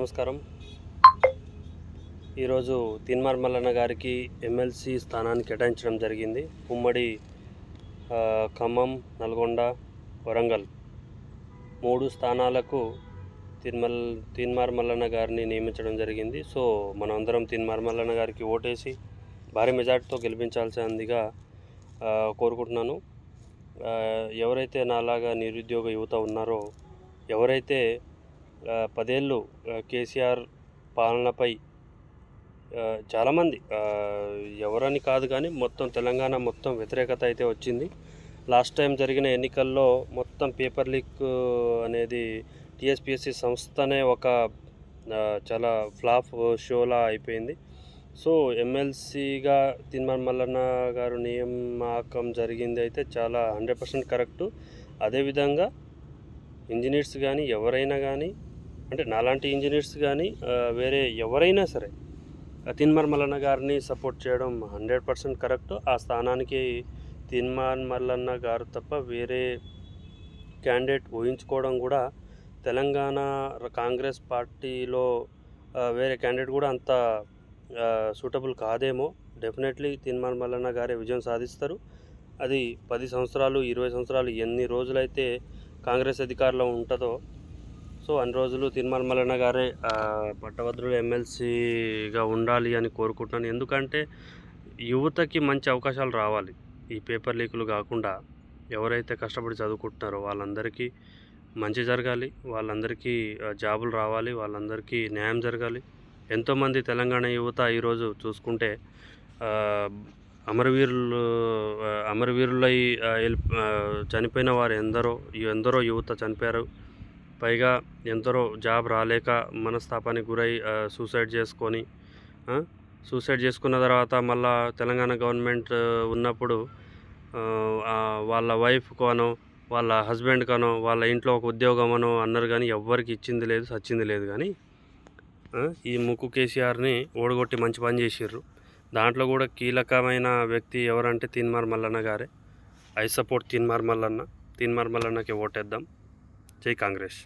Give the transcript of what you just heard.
నమస్కారం. ఈరోజు తీన్మార్ మల్లన్న గారికి ఎమ్మెల్సీ స్థానాన్ని కేటాయించడం జరిగింది. ఉమ్మడి ఖమ్మం, నల్గొండ, వరంగల్ 3 స్థానాలకు తీన్మార్ మల్లన్న గారిని నియమించడం జరిగింది. సో మనమందరం తీన్మార్ మల్లన్న గారికి ఓటేసి భారీ మెజార్టీతో గెలిపించాల్సిందిగా కోరుకుంటున్నాను. ఎవరైతే నాలాగా నిరుద్యోగ యువత ఉన్నారో, ఎవరైతే 10 ఏళ్ళు కేసీఆర్ పాలనపై చాలామంది ఎవరని కాదు కానీ మొత్తం తెలంగాణ మొత్తం వ్యతిరేకత అయితే వచ్చింది. లాస్ట్ టైం జరిగిన ఎన్నికల్లో మొత్తం పేపర్ లీక్ అనేది టీఎస్పీఎస్సీ సంస్థనే ఒక చాలా ఫ్లాప్ షోలా అయిపోయింది. సో ఎమ్మెల్సీగా తీన్మార్ మల్లన్న గారు నియామకం జరిగింది అయితే చాలా 100% కరెక్టు. అదేవిధంగా ఇంజనీర్స్ కానీ ఎవరైనా కానీ, అంటే నాలాంటి ఇంజనీర్స్ కానీ వేరే ఎవరైనా సరే తీన్మార్ మల్లన్న గారిని సపోర్ట్ చేయడం 100% కరెక్ట్. ఆ స్థానానికి తీన్మార్ మల్లన్న గారు తప్ప వేరే క్యాండిడేట్ ఊహించుకోవడం కూడా తెలంగాణ కాంగ్రెస్ పార్టీలో వేరే క్యాండిడేట్ కూడా అంత సూటబుల్ కాదేమో. డెఫినెట్లీ తీన్మార్ మల్లన్న గారే విజయం సాధిస్తారు. అది 10 సంవత్సరాలు 20 సంవత్సరాలు ఎన్ని రోజులైతే కాంగ్రెస్ అధికారంలో ఉంటుందో, సో అన్ని రోజులు తీన్మార్ మల్లన్న గారే పట్టభద్రులు ఎమ్మెల్సీగా ఉండాలి అని కోరుకుంటున్నాను. ఎందుకంటే యువతకి మంచి అవకాశాలు రావాలి. ఈ పేపర్ లీకులు కాకుండా ఎవరైతే కష్టపడి చదువుకుంటున్నారో వాళ్ళందరికీ మంచి జరగాలి, వాళ్ళందరికీ జాబులు రావాలి, వాళ్ళందరికీ న్యాయం జరగాలి. ఎంతోమంది తెలంగాణ యువత ఈరోజు చూసుకుంటే అమరవీరులై చనిపోయిన వారు ఎందరో యువత చనిపోయారు. పైగా ఎందరో జాబ్ రాలేక మనస్తాపానికి గురై సూసైడ్ చేసుకున్న తర్వాత మళ్ళా తెలంగాణ గవర్నమెంట్ ఉన్నప్పుడు వాళ్ళ వైఫ్కో అనో వాళ్ళ హస్బెండ్కనో వాళ్ళ ఇంట్లో ఒక ఉద్యోగమనో అన్నారు కానీ ఎవ్వరికి ఇచ్చింది లేదు, సచ్చింది లేదు. కానీ ఈ ముక్కు కేసీఆర్ని ఓడగొట్టి మంచి పని చేసిర్రు. దాంట్లో కూడా కీలకమైన వ్యక్తి ఎవరంటే తీన్మార్ మల్లన్న గారే. ఐ సపోర్ట్ తీన్మార్ మల్లన్నకి ఓటేద్దాం. జై కాంగ్రెస్.